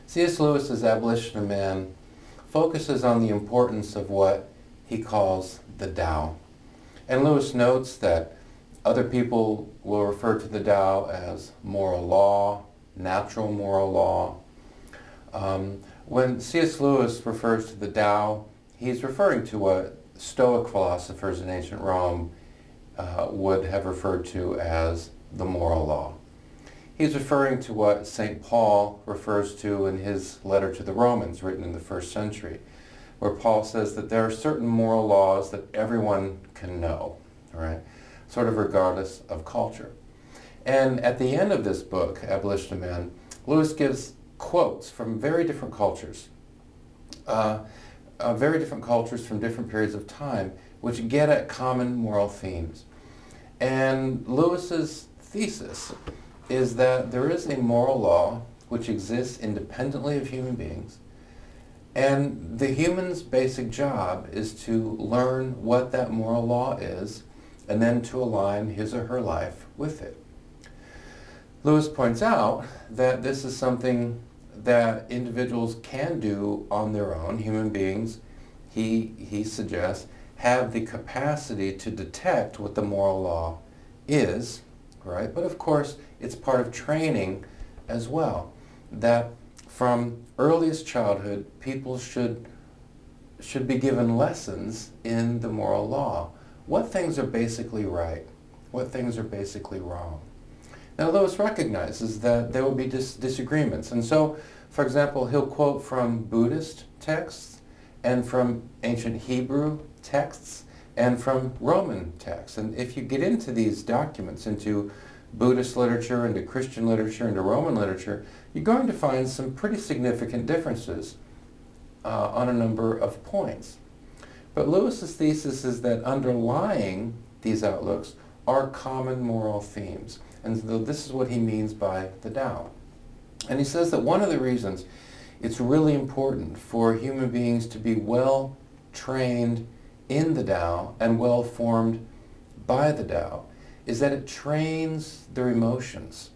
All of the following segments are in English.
C.S. Lewis's Abolition of Man focuses on the importance of what he calls the Tao. And Lewis notes that other people will refer to the Tao as moral law, natural moral law. When C.S. Lewis refers to the Tao, he's referring to what Stoic philosophers in ancient Rome would have referred to as the moral law. He's referring to what St. Paul refers to in his letter to the Romans, written in the 1st century, where Paul says that there are certain moral laws that everyone can know, right? Sort of regardless of culture. And at the end of this book, Abolition of Man, Lewis gives quotes from very different cultures from different periods of time, which get at common moral themes. And Lewis's thesis is that there is a moral law which exists independently of human beings, and the human's basic job is to learn what that moral law is and then to align his or her life with it. Lewis points out that this is something that individuals can do on their own. Human beings, he suggests, have the capacity to detect what the moral law is, right? But of course, it's part of training as well, that from earliest childhood, people should be given lessons in the moral law. What things are basically right? What things are basically wrong? Now, Lewis recognizes that there will be disagreements. And so, for example, he'll quote from Buddhist texts and from ancient Hebrew texts and from Roman texts. And if you get into these documents, into Buddhist literature, into Christian literature, into Roman literature, you're going to find some pretty significant differences on a number of points. But Lewis's thesis is that underlying these outlooks are common moral themes. And so this is what he means by the Tao. And he says that one of the reasons it's really important for human beings to be well trained in the Tao and well formed by the Tao is that it trains their emotions.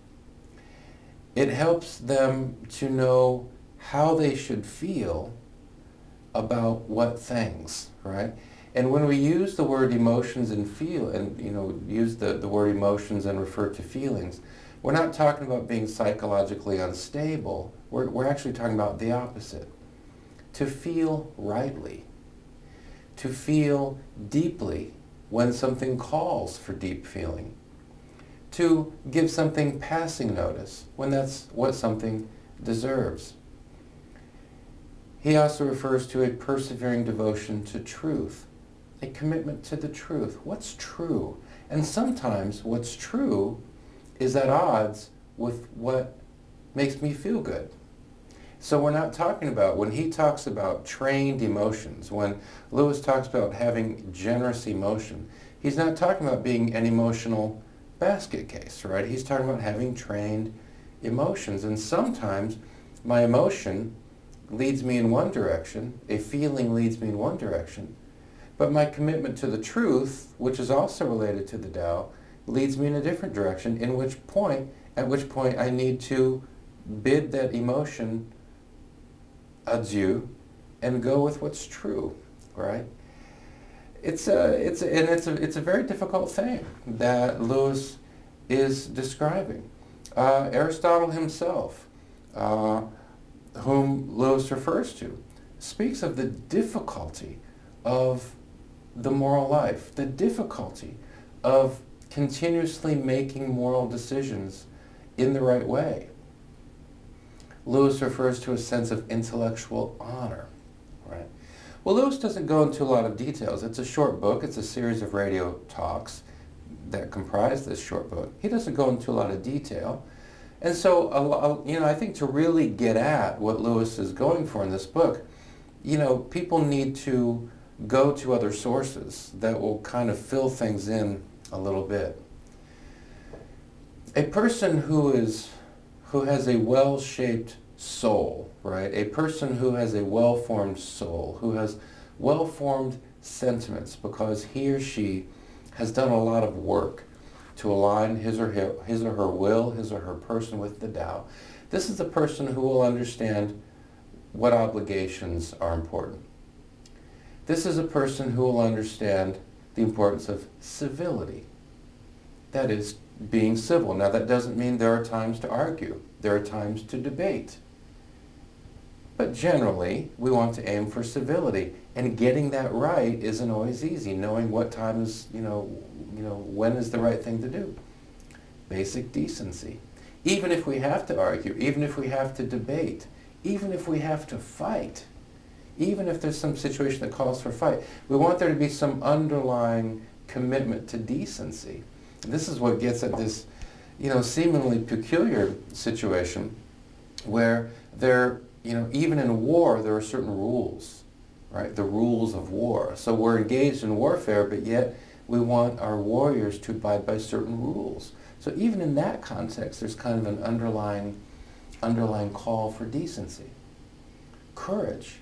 It helps them to know how they should feel about what things, right? And when we use the word emotions and use the word emotions and refer to feelings, we're not talking about being psychologically unstable. We're actually talking about the opposite. To feel rightly. To feel deeply when something calls for deep feeling. To give something passing notice when that's what something deserves. He also refers to a persevering devotion to truth, a commitment to the truth. What's true? And sometimes what's true is at odds with what makes me feel good. So we're not talking about, when he talks about trained emotions, when Lewis talks about having generous emotion, he's not talking about being an emotional basket case, right? He's talking about having trained emotions. And sometimes my emotion leads me in one direction, a feeling leads me in one direction, but my commitment to the truth, which is also related to the Tao, leads me in a different direction, at which point I need to bid that emotion adieu and go with what's true, right? It's a very difficult thing that Lewis is describing. Aristotle himself, whom Lewis refers to, speaks of the difficulty of the moral life, the difficulty of continuously making moral decisions in the right way. Lewis refers to a sense of intellectual honor, right? Well, Lewis doesn't go into a lot of details. It's a short book. It's a series of radio talks that comprise this short book. He doesn't go into a lot of detail. And so, I think to really get at what Lewis is going for in this book, people need to go to other sources that will kind of fill things in a little bit. A person who has a well-shaped soul, right? A person who has a well-formed soul, who has well-formed sentiments because he or she has done a lot of work to align his or her will, his or her person with the Tao. This is a person who will understand what obligations are important. This is a person who will understand the importance of civility. That is, being civil. Now, that doesn't mean there are times to argue. There are times to debate. But generally, we want to aim for civility. And getting that right isn't always easy. Knowing what time is, when is the right thing to do. Basic decency. Even if we have to argue, even if we have to debate, even if we have to fight, even if there's some situation that calls for fight, we want there to be some underlying commitment to decency. This is what gets at this, seemingly peculiar situation where even in war, there are certain rules, right? The rules of war. So we're engaged in warfare, but yet we want our warriors to abide by certain rules. So even in that context, there's kind of an underlying call for decency. Courage,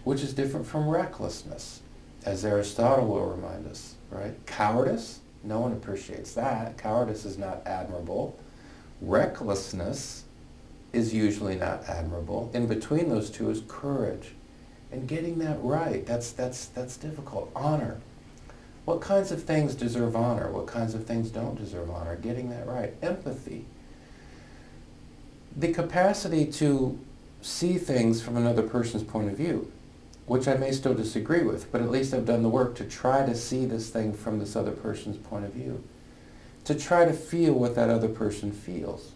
which is different from recklessness, as Aristotle will remind us, right? Cowardice, no one appreciates that. Cowardice is not admirable. Recklessness is usually not admirable. In between those two is courage. And getting that right, that's difficult. Honor. What kinds of things deserve honor? What kinds of things don't deserve honor? Getting that right. Empathy. The capacity to see things from another person's point of view, which I may still disagree with, but at least I've done the work to try to see this thing from this other person's point of view. To try to feel what that other person feels.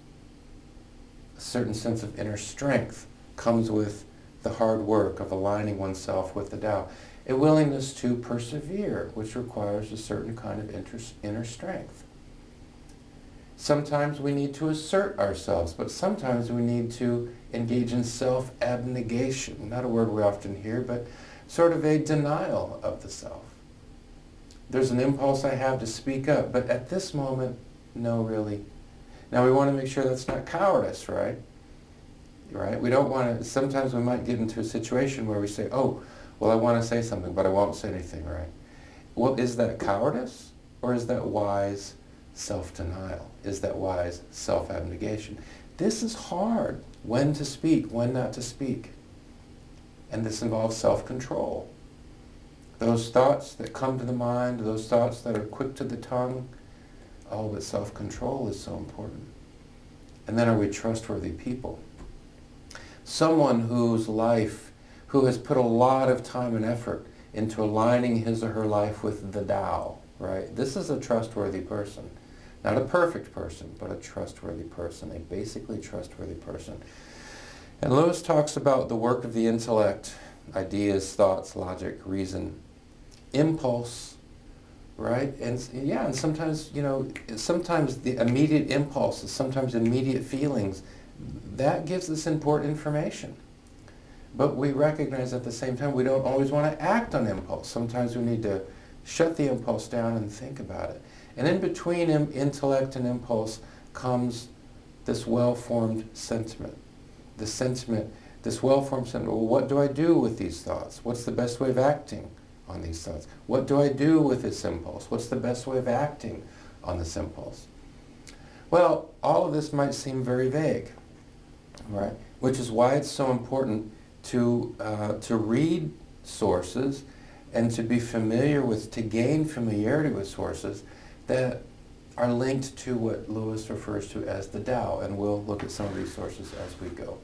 A certain sense of inner strength comes with the hard work of aligning oneself with the Tao. A willingness to persevere, which requires a certain kind of inner strength. Sometimes we need to assert ourselves, but sometimes we need to engage in self-abnegation. Not a word we often hear, but sort of a denial of the self. There's an impulse I have to speak up, but at this moment, no, really. Now we want to make sure that's not cowardice, right? Right? We don't want to, sometimes we might get into a situation where we say, oh, well, I want to say something, but I won't say anything, right? Well, is that cowardice, or is that wise self-denial? Is that wise self-abnegation? This is hard. When to speak, when not to speak. And this involves self-control. Those thoughts that come to the mind, those thoughts that are quick to the tongue, oh, but self-control is so important. And then are we trustworthy people? Someone whose life, who has put a lot of time and effort into aligning his or her life with the Tao, right? This is a trustworthy person. Not a perfect person, but a trustworthy person, a basically trustworthy person. And Lewis talks about the work of the intellect, ideas, thoughts, logic, reason, impulse, right? And sometimes, sometimes the immediate impulses, sometimes immediate feelings, that gives us important information. But we recognize at the same time we don't always want to act on impulse. Sometimes we need to shut the impulse down and think about it. And in between intellect and impulse comes this well-formed sentiment. This well-formed sentiment. Well, what do I do with these thoughts? What's the best way of acting on these thoughts? What do I do with this impulse? What's the best way of acting on this impulse? Well, all of this might seem very vague, right? Which is why it's so important to read sources and to be familiar with, to gain familiarity with sources that are linked to what Lewis refers to as the Tao, and we'll look at some of these sources as we go.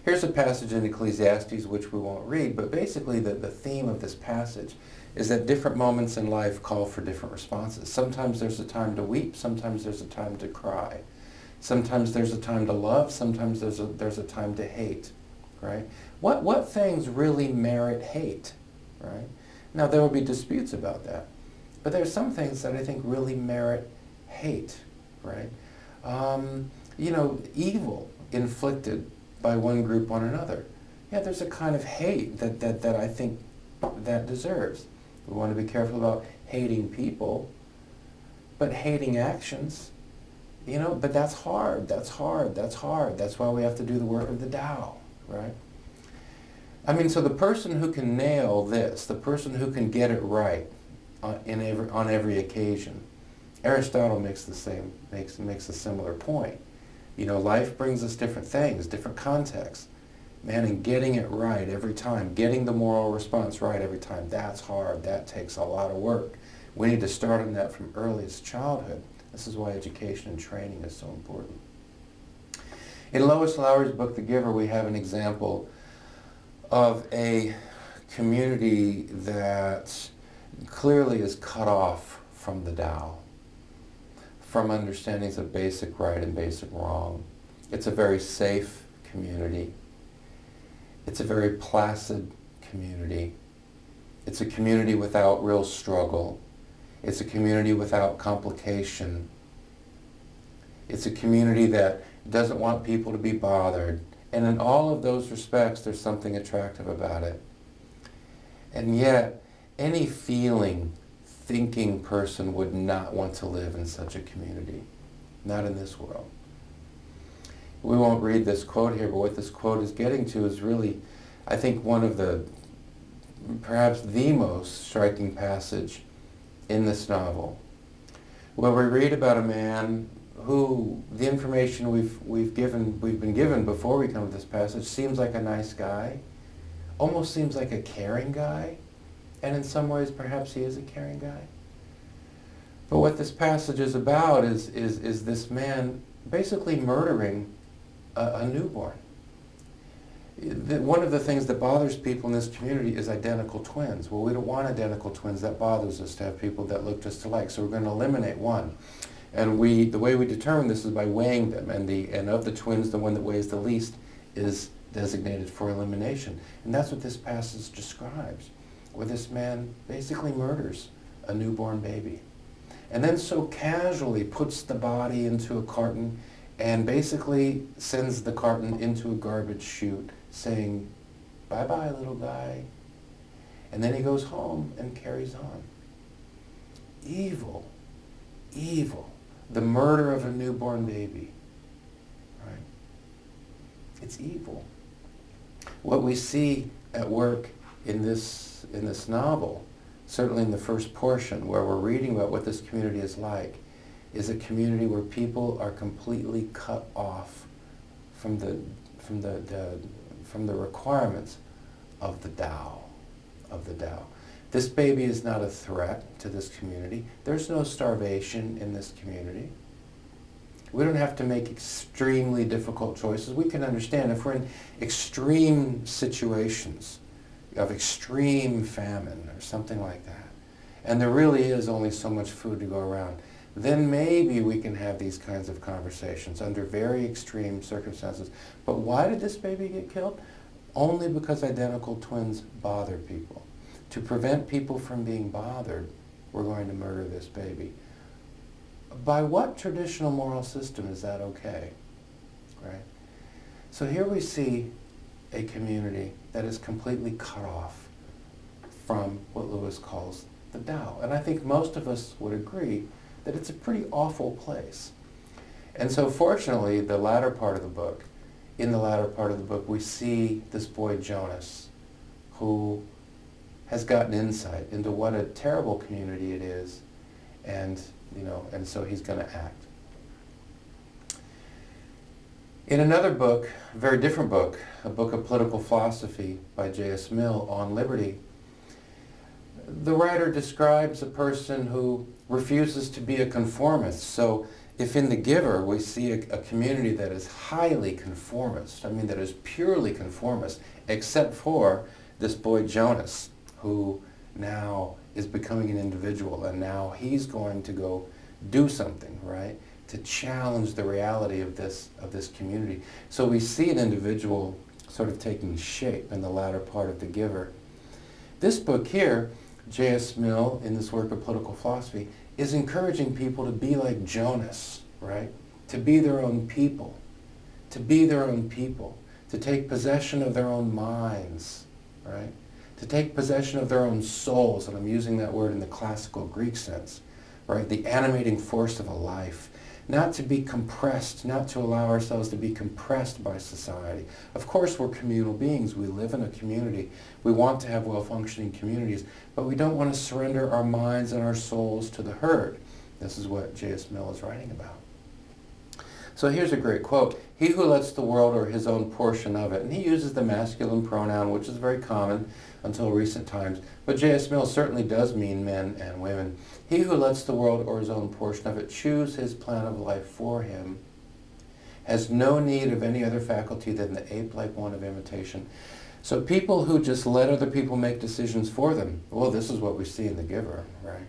Here's a passage in Ecclesiastes which we won't read, but basically the theme of this passage is that different moments in life call for different responses. Sometimes there's a time to weep, sometimes there's a time to cry. Sometimes there's a time to love, sometimes there's a time to hate, right? What things really merit hate, right? Now there will be disputes about that. But there are some things that I think really merit hate, right? Evil inflicted by one group on another. Yeah, there's a kind of hate that I think that deserves. We want to be careful about hating people, but hating actions, but that's hard. That's why we have to do the work of the Tao, right? So the person who can nail this, the person who can get it right, on every occasion. Aristotle makes a similar point, Life brings us different things, different contexts. Man, and getting it right every time, getting the moral response right every time, that's hard. That takes a lot of work. We need to start on that from earliest childhood. This is why education and training is so important. In Lois Lowry's book, The Giver, we have an example of a community that clearly is cut off from the Tao, from understandings of basic right and basic wrong. It's a very safe community. It's a very placid community. It's a community without real struggle. It's a community without complication. It's a community that doesn't want people to be bothered. And in all of those respects, there's something attractive about it. And yet, any thinking person would not want to live in such a community. Not in this world. We won't read this quote here, but what this quote is getting to is really, I think, one of the, perhaps the most striking passage in this novel, where we read about a man who the information we've been given before we come to this passage seems like a nice guy, almost seems like a caring guy, and in some ways perhaps he is a caring guy. But what this passage is about is this man basically murdering a newborn. One of the things that bothers people in this community is identical twins. Well, we don't want identical twins. That bothers us to have people that look just alike. So we're going to eliminate one. And the way we determine this is by weighing them. And of the twins, the one that weighs the least is designated for elimination. And that's what this passage describes, where this man basically murders a newborn baby. And then so casually puts the body into a carton and basically sends the carton into a garbage chute, saying, "Bye-bye, little guy." And then he goes home and carries on. Evil, evil. The murder of a newborn baby, right? It's evil. What we see at work in this novel, certainly in the first portion where we're reading about what this community is like, is a community where people are completely cut off from the requirements of the Tao, This baby is not a threat to this community. There's no starvation in this community. We don't have to make extremely difficult choices. We can understand if we're in extreme situations of extreme famine or something like that, and there really is only so much food to go around, then maybe we can have these kinds of conversations under very extreme circumstances. But why did this baby get killed? Only because identical twins bother people. To prevent people from being bothered, we're going to murder this baby. By what traditional moral system is that okay? Right? So here we see a community that is completely cut off from what Lewis calls the Tao. And I think most of us would agree that it's a pretty awful place. And so fortunately, in the latter part of the book, we see this boy Jonas, who has gotten insight into what a terrible community it is, and so he's going to act. In another book, a very different book, a book of political philosophy by J.S. Mill on liberty, the writer describes a person who refuses to be a conformist. So if in The Giver we see a community that is highly conformist, that is purely conformist, except for this boy Jonas, who now is becoming an individual, and now he's going to go do something, right, to challenge the reality of this community. So we see an individual sort of taking shape in the latter part of The Giver. This book here, J.S. Mill, in this work of political philosophy, is encouraging people to be like Jonas, right? To be their own people, to take possession of their own minds, right? To take possession of their own souls, and I'm using that word in the classical Greek sense, right? The animating force of a life. Not to be compressed, not to allow ourselves to be compressed by society. Of course, we're communal beings. We live in a community. We want to have well-functioning communities, but we don't want to surrender our minds and our souls to the herd. This is what J.S. Mill is writing about. So here's a great quote. He who lets the world or his own portion of it, and he uses the masculine pronoun, which is very common until recent times, but J.S. Mill certainly does mean men and women. He who lets the world or his own portion of it choose his plan of life for him has no need of any other faculty than the ape-like one of imitation. So people who just let other people make decisions for them, well, this is what we see in The Giver, right?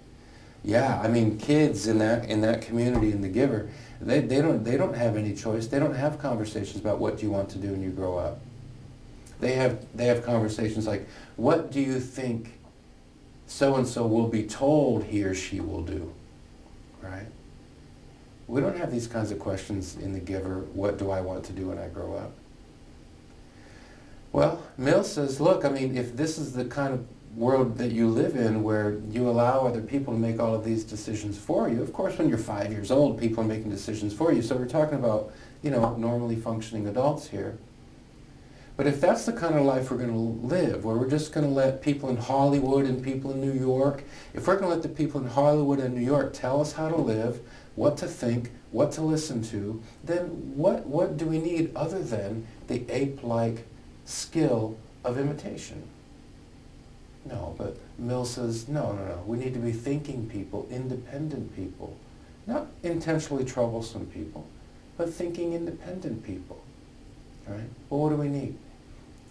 Yeah, I mean, kids in that community in The Giver, they don't have any choice. They don't have conversations about what do you want to do when you grow up. They have conversations like, what do you think so-and-so will be told he or she will do, right? We don't have these kinds of questions in The Giver, what do I want to do when I grow up? Well, Mill says, look, I mean, if this is the kind of world that you live in where you allow other people to make all of these decisions for you, of course when you're 5 years old, people are making decisions for you, so we're talking about, normally functioning adults here. But if that's the kind of life we're going to live, where we're just going to let people in Hollywood and people in New York, if we're going to let the people in Hollywood and New York tell us how to live, what to think, what to listen to, then what do we need other than the ape-like skill of imitation? No, but Mill says, no. We need to be thinking people, independent people. Not intentionally troublesome people, but thinking independent people. Right? Well, what do we need?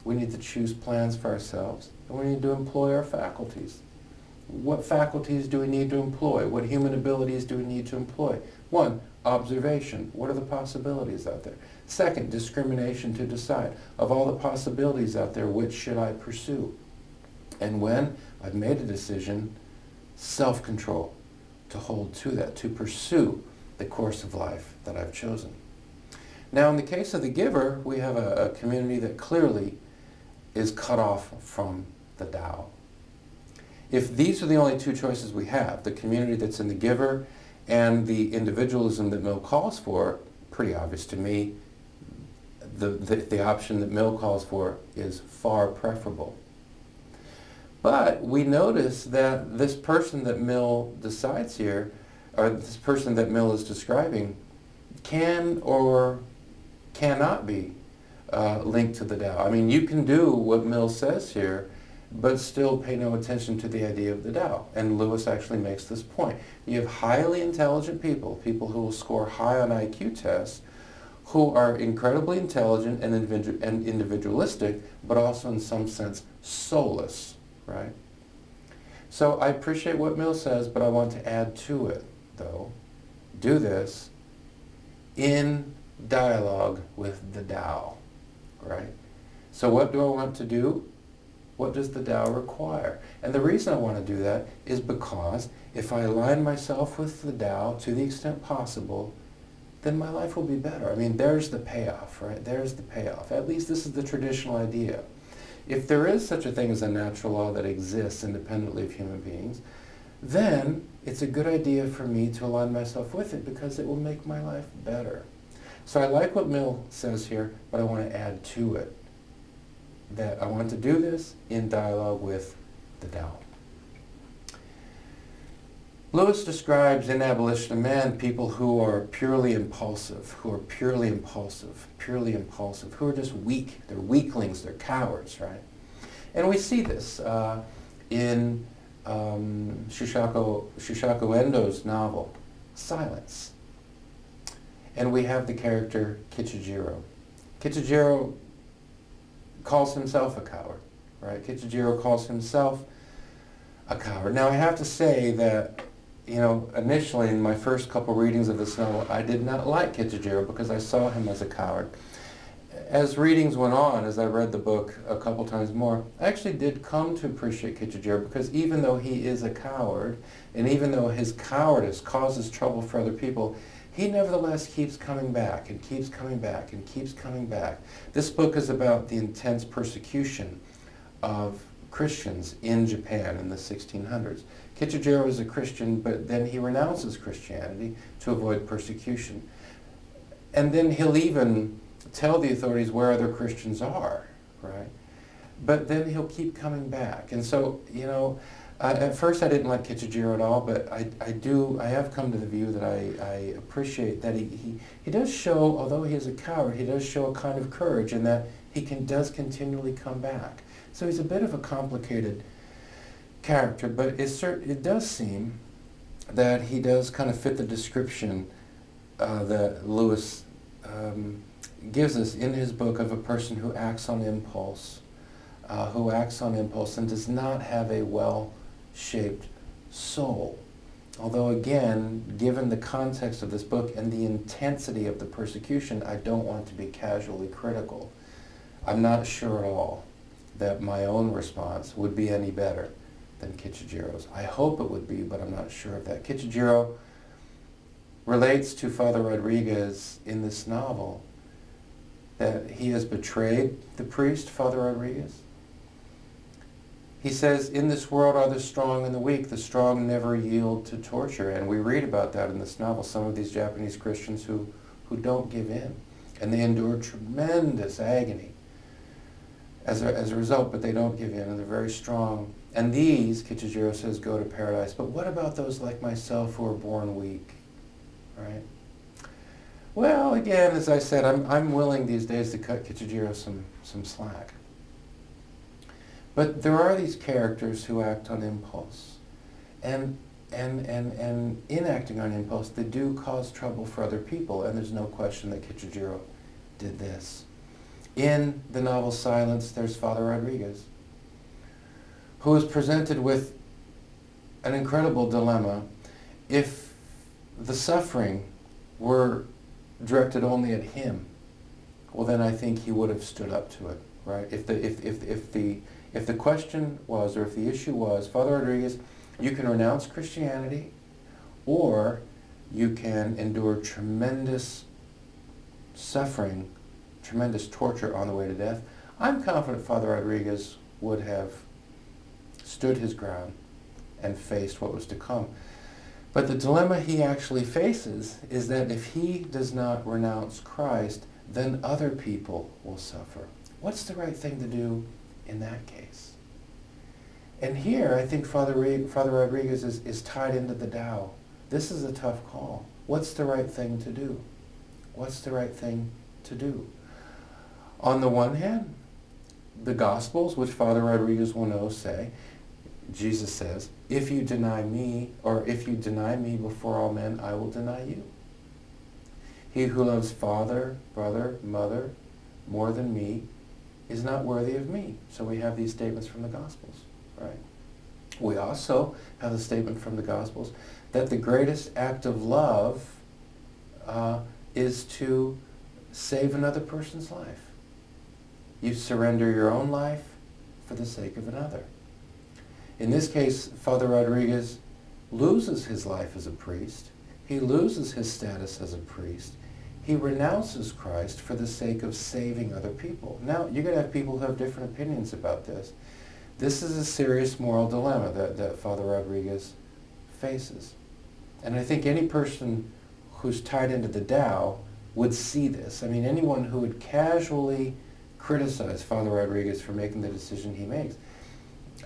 We need to choose plans for ourselves, and we need to employ our faculties. What faculties do we need to employ? What human abilities do we need to employ? 1, observation. What are the possibilities out there? 2, discrimination to decide. Of all the possibilities out there, which should I pursue? And when I've made a decision, self-control, to hold to that, to pursue the course of life that I've chosen. Now, in the case of The Giver, we have a community that clearly is cut off from the Tao. If these are the only two choices we have, the community that's in The Giver and the individualism that Mill calls for, pretty obvious to me, the option that Mill calls for is far preferable. But we notice that this person that Mill decides here, or this person that Mill is describing, can or cannot be linked to the Tao. I mean, you can do what Mill says here, but still pay no attention to the idea of the Tao. And Lewis actually makes this point. You have highly intelligent people who will score high on IQ tests, who are incredibly intelligent and individualistic, but also in some sense soulless, right? So I appreciate what Mill says, but I want to add to it, though. Do this in dialogue with the Tao, right? So what do I want to do? What does the Tao require? And the reason I want to do that is because if I align myself with the Tao to the extent possible, then my life will be better. I mean, there's the payoff, right? There's the payoff. At least this is the traditional idea. If there is such a thing as a natural law that exists independently of human beings, then it's a good idea for me to align myself with it because it will make my life better. So I like what Mill says here, but I want to add to it that I want to do this in dialogue with the Tao. Lewis describes in Abolition of Man people who are purely impulsive, who are just weak. They're weaklings, they're cowards, right? And we see this in Shusaku Endo's novel, Silence. And we have the character Kichijiro. Kichijiro calls himself a coward, right? Kichijiro calls himself a coward. Now I have to say that, initially in my first couple readings of this novel, I did not like Kichijiro because I saw him as a coward. As readings went on, as I read the book a couple times more, I actually did come to appreciate Kichijiro because even though he is a coward, and even though his cowardice causes trouble for other people, he nevertheless keeps coming back and keeps coming back and keeps coming back. This book is about the intense persecution of Christians in Japan in the 1600s. Kichijiro is a Christian, but then he renounces Christianity to avoid persecution. And then he'll even tell the authorities where other Christians are, right? But then he'll keep coming back. And so, At first I didn't like Kichijiro at all, but I have come to the view that I appreciate that he does show, although he is a coward, he does show a kind of courage in that he does continually come back. So he's a bit of a complicated character, but it does seem that he does kind of fit the description that Lewis gives us in his book of a person who acts on impulse, and does not have a well-shaped soul. Although again, given the context of this book and the intensity of the persecution, I don't want to be casually critical. I'm not sure at all that my own response would be any better than Kichijiro's. I hope it would be, but I'm not sure of that. Kichijiro relates to Father Rodriguez in this novel that he has betrayed the priest, Father Rodriguez. He says, in this world are the strong and the weak. The strong never yield to torture. And we read about that in this novel. Some of these Japanese Christians who don't give in. And they endure tremendous agony as a result, but they don't give in, and they're very strong. And these, Kichijiro says, go to paradise. But what about those like myself who are born weak, right? Well, again, as I said, I'm willing these days to cut Kichijiro some slack. But there are these characters who act on impulse. And in acting on impulse, they do cause trouble for other people, and there's no question that Kichijiro did this. In the novel Silence, there's Father Rodriguez, who is presented with an incredible dilemma. If the suffering were directed only at him, well then I think he would have stood up to it, right? If the question was, or if the issue was, Father Rodriguez, you can renounce Christianity, or you can endure tremendous suffering, tremendous torture on the way to death, I'm confident Father Rodriguez would have stood his ground and faced what was to come. But the dilemma he actually faces is that if he does not renounce Christ, then other people will suffer. What's the right thing to do in that case? And here, I think Father Rodriguez is tied into the Tao. This is a tough call. What's the right thing to do? What's the right thing to do? On the one hand, the Gospels, which Father Rodriguez will know, say, Jesus says, if you deny me, or if you deny me before all men, I will deny you. He who loves father, brother, mother more than me is not worthy of me. So we have these statements from the Gospels, right? We also have the statement from the Gospels that the greatest act of love is to save another person's life. You surrender your own life for the sake of another. In this case, Father Rodriguez loses his life as a priest. He loses his status as a priest. He renounces Christ for the sake of saving other people. Now, you're going to have people who have different opinions about this. This is a serious moral dilemma that Father Rodriguez faces. And I think any person who's tied into the Tao would see this. I mean, anyone who would casually criticize Father Rodriguez for making the decision he makes,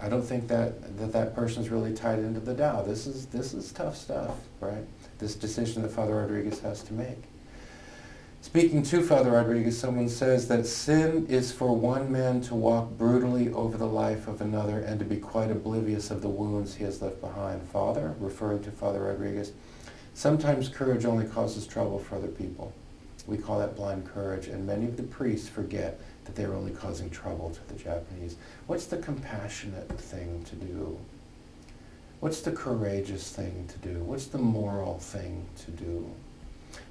I don't think that person's really tied into the Tao. This is tough stuff, right? This decision that Father Rodriguez has to make. Speaking to Father Rodriguez, someone says that sin is for one man to walk brutally over the life of another and to be quite oblivious of the wounds he has left behind. Father, referring to Father Rodriguez, sometimes courage only causes trouble for other people. We call that blind courage, and many of the priests forget that they're only causing trouble to the Japanese. What's the compassionate thing to do? What's the courageous thing to do? What's the moral thing to do?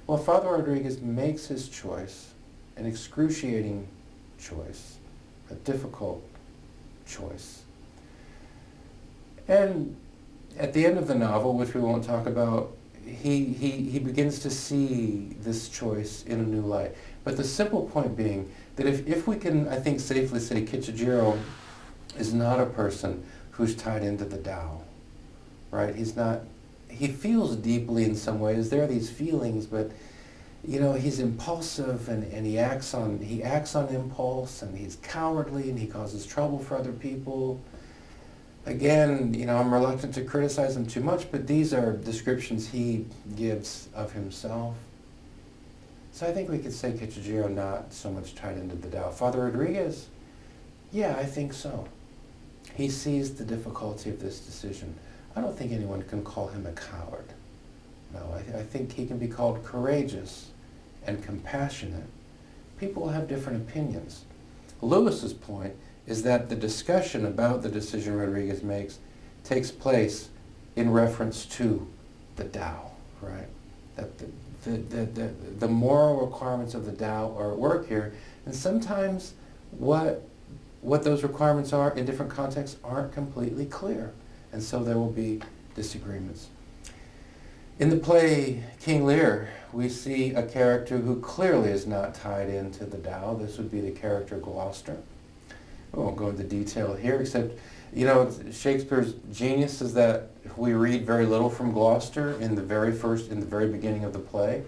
Well, Father Rodriguez makes his choice, an excruciating choice, a difficult choice. And at the end of the novel, which we won't talk about, he begins to see this choice in a new light. But the simple point being that if we can, I think, safely say Kichijiro is not a person who's tied into the Tao, right? He feels deeply in some ways. There are these feelings, but he's impulsive and he acts on impulse, and he's cowardly and he causes trouble for other people. Again, I'm reluctant to criticize him too much, but these are descriptions he gives of himself. So I think we could say Kichijiro not so much tied into the Tao. Father Rodriguez, yeah, I think so. He sees the difficulty of this decision. I don't think anyone can call him a coward. No, I think he can be called courageous and compassionate. People have different opinions. Lewis's point is that the discussion about the decision Rodriguez makes takes place in reference to the Tao, right? That the moral requirements of the Tao are at work here, and sometimes what those requirements are in different contexts aren't completely clear, and so there will be disagreements. In the play King Lear, we see a character who clearly is not tied into the Tao. This would be the character Gloucester. We won't go into detail here, except, Shakespeare's genius is that we read very little from Gloucester in the very beginning of the play.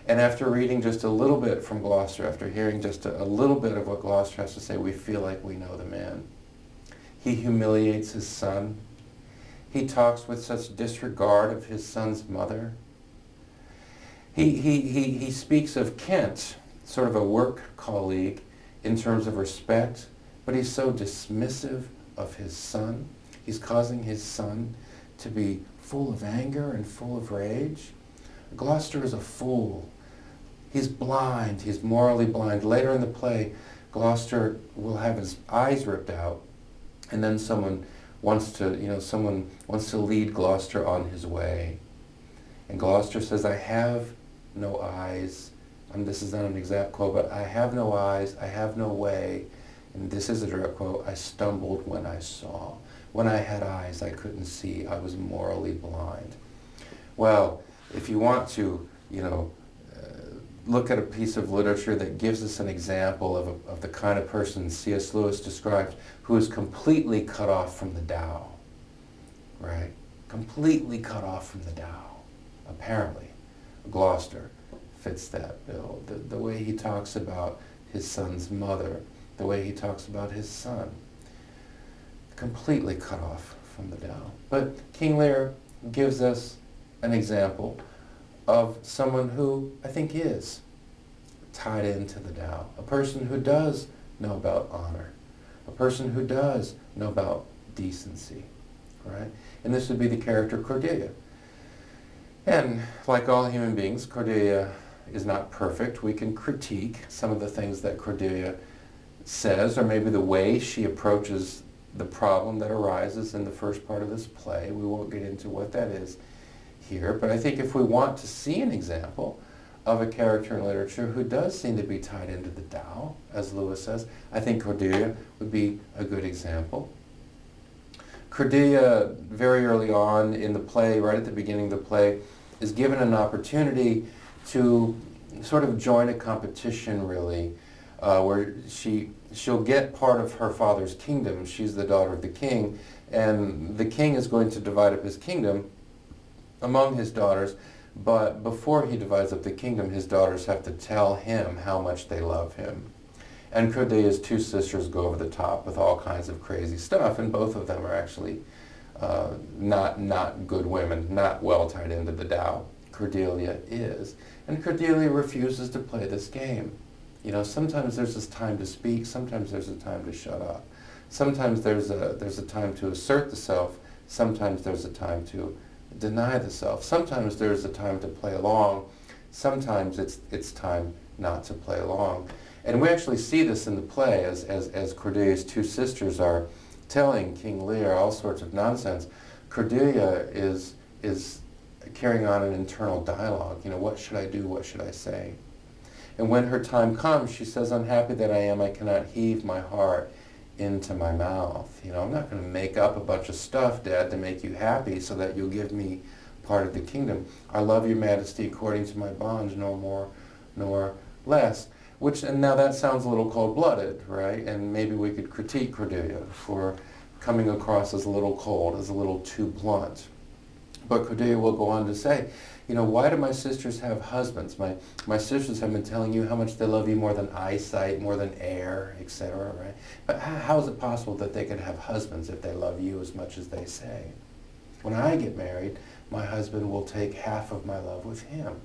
And after reading just a little bit from Gloucester, after hearing just a little bit of what Gloucester has to say, we feel like we know the man. He humiliates his son. He talks with such disregard of his son's mother. He speaks of Kent, sort of a work colleague, in terms of respect, but he's so dismissive of his son. He's causing his son to be full of anger and full of rage. Gloucester is a fool. He's blind. He's morally blind. Later in the play, Gloucester will have his eyes ripped out, and then someone wants to lead Gloucester on his way. And Gloucester says, I have no eyes. This is not an exact quote, but I have no eyes, I have no way. And this is a direct quote, I stumbled when I saw. When I had eyes, I couldn't see. I was morally blind. Well, if you want to, look at a piece of literature that gives us an example of the kind of person C.S. Lewis describes, who is completely cut off from the Tao, right? Completely cut off from the Tao, apparently. Gloucester fits that bill. The way he talks about his son's mother, the way he talks about his son, completely cut off from the Tao. But King Lear gives us an example of someone who I think is tied into the Tao, a person who does know about honor, a person who does know about decency, right? And this would be the character Cordelia. And like all human beings, Cordelia is not perfect. We can critique some of the things that Cordelia says, or maybe the way she approaches the problem that arises in the first part of this play. We won't get into what that is here, but I think if we want to see an example of a character in literature who does seem to be tied into the Tao, as Lewis says, I think Cordelia would be a good example. Cordelia, very early on in the play, right at the beginning of the play, is given an opportunity to sort of join a competition, really, where she'll get part of her father's kingdom. She's the daughter of the king, and the king is going to divide up his kingdom among his daughters, but before he divides up the kingdom, his daughters have to tell him how much they love him. And Cordelia's two sisters go over the top with all kinds of crazy stuff, and both of them are actually not good women, not well tied into the Tao. Cordelia is. And Cordelia refuses to play this game. Sometimes there's this time to speak, sometimes there's a time to shut up. Sometimes there's a time to assert the self, sometimes there's a time to deny the self. Sometimes there's a time to play along, sometimes it's time not to play along. And we actually see this in the play as Cordelia's two sisters are telling King Lear all sorts of nonsense. Cordelia is carrying on an internal dialogue. What should I do? What should I say? And when her time comes, she says, unhappy that I am, I cannot heave my heart into my mouth. I'm not going to make up a bunch of stuff, Dad, to make you happy so that you'll give me part of the kingdom. I love your majesty according to my bonds, no more nor less. And now that sounds a little cold-blooded, right? And maybe we could critique Cordelia for coming across as a little cold, as a little too blunt. But Cordelia will go on to say, why do my sisters have husbands? My sisters have been telling you how much they love you more than eyesight, more than air, etc., right? But how is it possible that they could have husbands if they love you as much as they say? When I get married, my husband will take half of my love with him.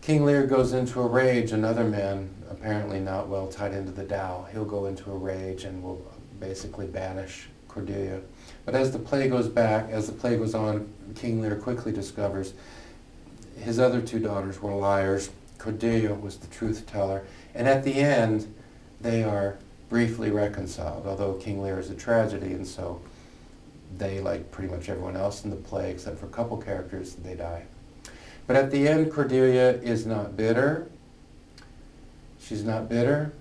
King Lear goes into a rage. Another man, apparently not well tied into the Tao, he'll go into a rage and will basically banish Cordelia. But as the play goes on, King Lear quickly discovers his other two daughters were liars. Cordelia was the truth teller. And at the end, they are briefly reconciled, although King Lear is a tragedy, and so they, like pretty much everyone else in the play, except for a couple characters, they die. But at the end, Cordelia is not bitter. She's not bitter.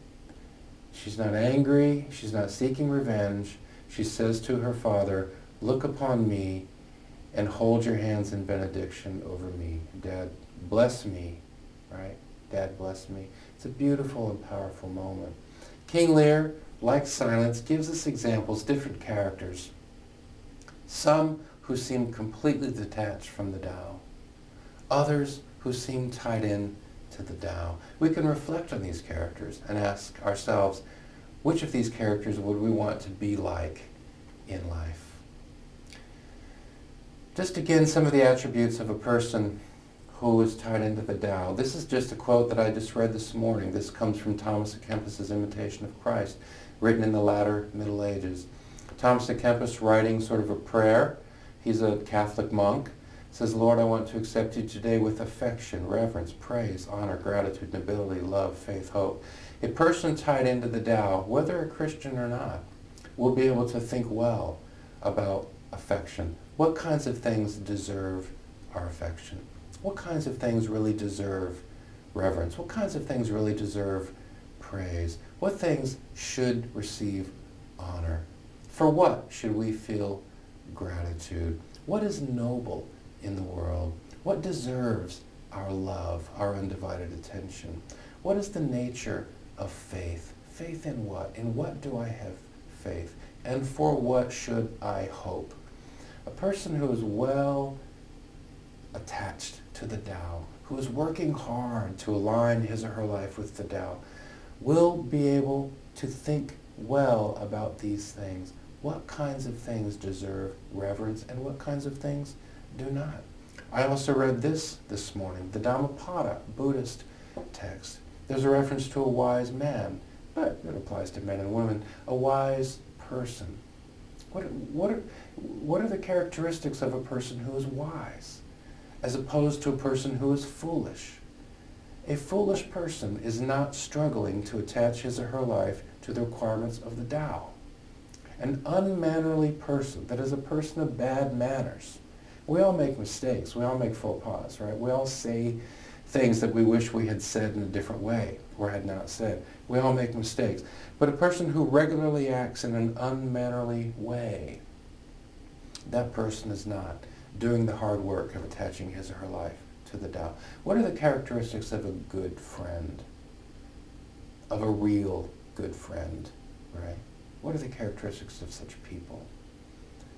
She's not angry. She's not seeking revenge. She says to her father, "Look upon me and hold your hands in benediction over me. Dad, bless me," right? Dad, bless me. It's a beautiful and powerful moment. King Lear, like Silence, gives us examples, different characters. Some who seem completely detached from the Tao. Others who seem tied in to the Tao. We can reflect on these characters and ask ourselves, which of these characters would we want to be like in life? Just again, some of the attributes of a person who is tied into the Tao. This is just a quote that I just read this morning. This comes from Thomas A Kempis' Imitation of Christ, written in the latter Middle Ages. Thomas A Kempis, writing sort of a prayer, he's a Catholic monk, says, "Lord, I want to accept you today with affection, reverence, praise, honor, gratitude, nobility, love, faith, hope." A person tied into the Tao, whether a Christian or not, will be able to think well about affection. What kinds of things deserve our affection? What kinds of things really deserve reverence? What kinds of things really deserve praise? What things should receive honor? For what should we feel gratitude? What is noble in the world? What deserves our love, our undivided attention? What is the nature of faith? Faith in what? In what do I have faith? And for what should I hope? A person who is well attached to the Tao, who is working hard to align his or her life with the Tao, will be able to think well about these things. What kinds of things deserve reverence and what kinds of things do not? I also read this morning, the Dhammapada, Buddhist text. There's a reference to a wise man, but it applies to men and women, a wise person. What are the characteristics of a person who is wise, as opposed to a person who is foolish? A foolish person is not struggling to attach his or her life to the requirements of the Tao. An unmannerly person, that is a person of bad manners. We all make mistakes. We all make faux pas, right? We all say things that we wish we had said in a different way or had not said. We all make mistakes. But a person who regularly acts in an unmannerly way, that person is not doing the hard work of attaching his or her life to the Tao. What are the characteristics of a good friend? Of a real good friend, right? What are the characteristics of such people?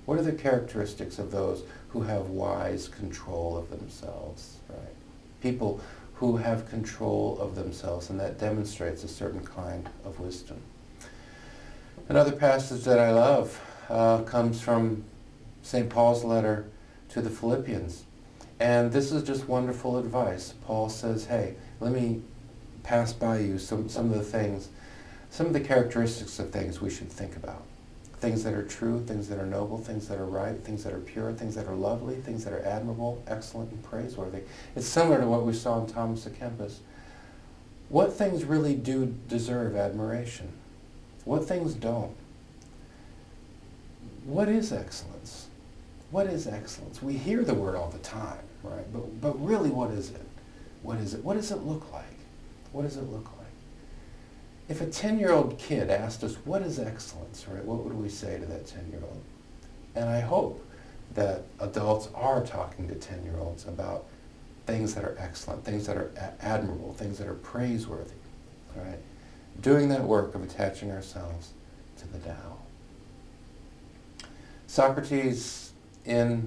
What are the characteristics of those who have wise control of themselves, right? People who have control of themselves, and that demonstrates a certain kind of wisdom. Another passage that I love comes from St. Paul's letter to the Philippians. And this is just wonderful advice. Paul says, hey, let me pass by you some of the things, some of the characteristics of things we should think about. Things that are true, things that are noble, things that are right, things that are pure, things that are lovely, things that are admirable, excellent, and praiseworthy. It's similar to what we saw in Thomas A Kempis. What things really do deserve admiration? What things don't? What is excellence? What is excellence? We hear the word all the time, right? But really, what is it? What is it? What does it look like? What does it look like? If a 10-year-old kid asked us, what is excellence, right? What would we say to that 10-year-old? And I hope that adults are talking to 10-year-olds about things that are excellent, things that are admirable, things that are praiseworthy, right? Doing that work of attaching ourselves to the Tao. Socrates in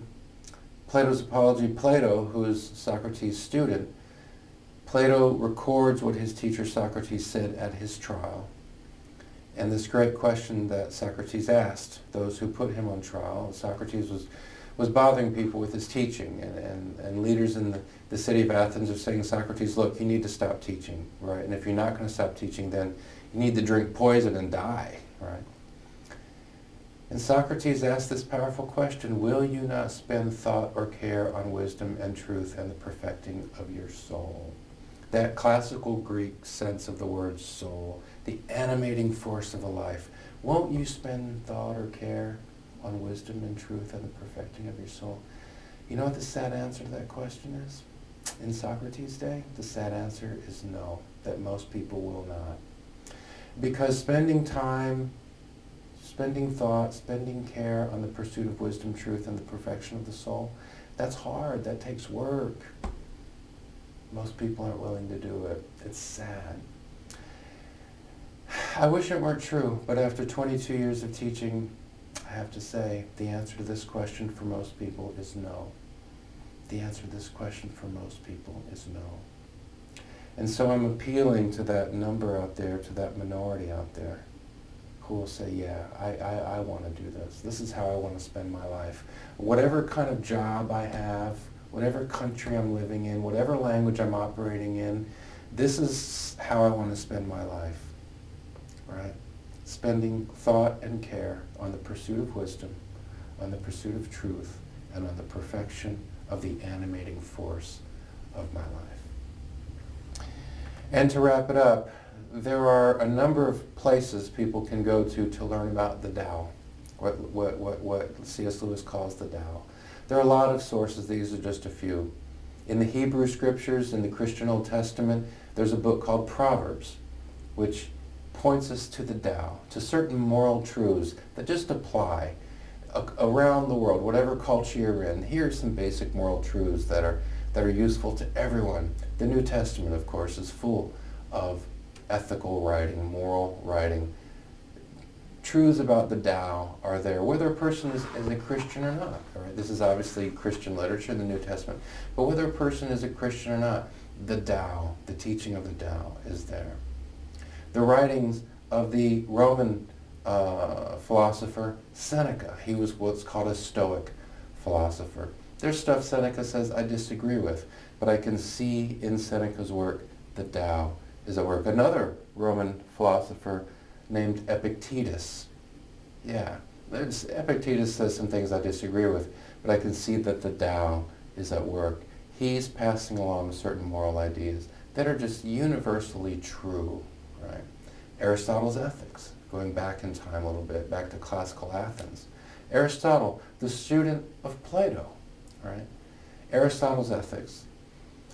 Plato's Apology, Plato, who is Socrates' student, Plato records what his teacher Socrates said at his trial. And this great question that Socrates asked those who put him on trial. Socrates was bothering people with his teaching, and leaders in the city of Athens are saying, Socrates, look, you need to stop teaching, right? And if you're not going to stop teaching, then you need to drink poison and die, right? And Socrates asked this powerful question, will you not spend thought or care on wisdom and truth and the perfecting of your soul? That classical Greek sense of the word soul, the animating force of a life. Won't you spend thought or care on wisdom and truth and the perfecting of your soul? You know what the sad answer to that question is? In Socrates' day, the sad answer is no, that most people will not. Because spending time, spending thought, spending care on the pursuit of wisdom, truth, and the perfection of the soul, that's hard, that takes work. Most people aren't willing to do it. It's sad. I wish it weren't true, but after 22 years of teaching, I have to say the answer to this question for most people is no. The answer to this question for most people is no. And so I'm appealing to that number out there, to that minority out there, who will say, yeah, I want to do this. This is how I want to spend my life. Whatever kind of job I have, whatever country I'm living in, whatever language I'm operating in, this is how I want to spend my life, right? Spending thought and care on the pursuit of wisdom, on the pursuit of truth, and on the perfection of the animating force of my life. And to wrap it up, there are a number of places people can go to learn about the Tao, what C.S. Lewis calls the Tao. There are a lot of sources. These are just a few. In the Hebrew Scriptures, in the Christian Old Testament, there's a book called Proverbs, which points us to the Tao, to certain moral truths that just apply around the world, whatever culture you're in. Here are some basic moral truths that are useful to everyone. The New Testament, of course, is full of ethical writing, moral writing. Truths about the Tao are there, whether a person is a Christian or not. All right? This is obviously Christian literature in the New Testament, but whether a person is a Christian or not, the Tao, the teaching of the Tao is there. The writings of the Roman philosopher Seneca. He was what's called a Stoic philosopher. There's stuff Seneca says I disagree with, but I can see in Seneca's work the Tao is at work. Another Roman philosopher named Epictetus. Yeah, Epictetus says some things I disagree with, but I can see that the Tao is at work. He's passing along certain moral ideas that are just universally true, right? Aristotle's Ethics, going back in time a little bit, back to classical Athens. Aristotle, the student of Plato, right? Aristotle's Ethics.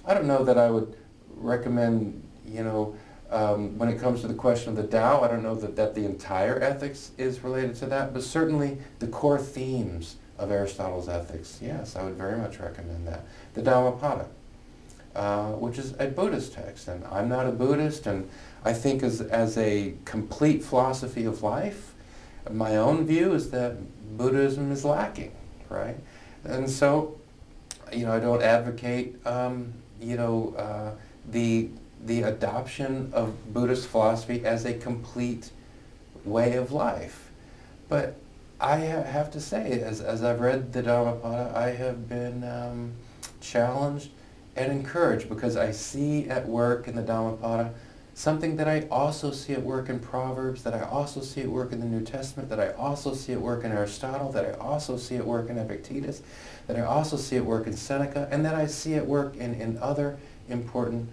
I don't know that I would recommend, when it comes to the question of the Tao, I don't know that the entire ethics is related to that, but certainly the core themes of Aristotle's Ethics, yes, I would very much recommend that. The Dhammapada, which is a Buddhist text, and I'm not a Buddhist, and I think as a complete philosophy of life, my own view is that Buddhism is lacking, right? And so, I don't advocate, the adoption of Buddhist philosophy as a complete way of life. But I have to say, as I've read the Dhammapada, I have been challenged and encouraged, because I see at work in the Dhammapada something that I also see at work in Proverbs, that I also see at work in the New Testament, that I also see at work in Aristotle, that I also see at work in Epictetus, that I also see at work in Seneca, and that I see at work in other important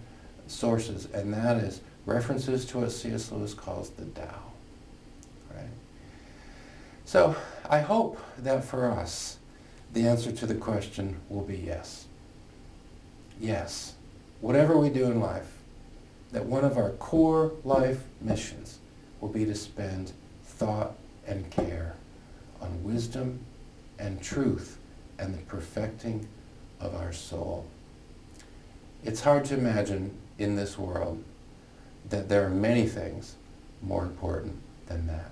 sources, and that is references to what C.S. Lewis calls the Tao. Right? So I hope that for us, the answer to the question will be yes. Yes. Whatever we do in life, that one of our core life missions will be to spend thought and care on wisdom and truth and the perfecting of our soul. It's hard to imagine in this world that there are many things more important than that.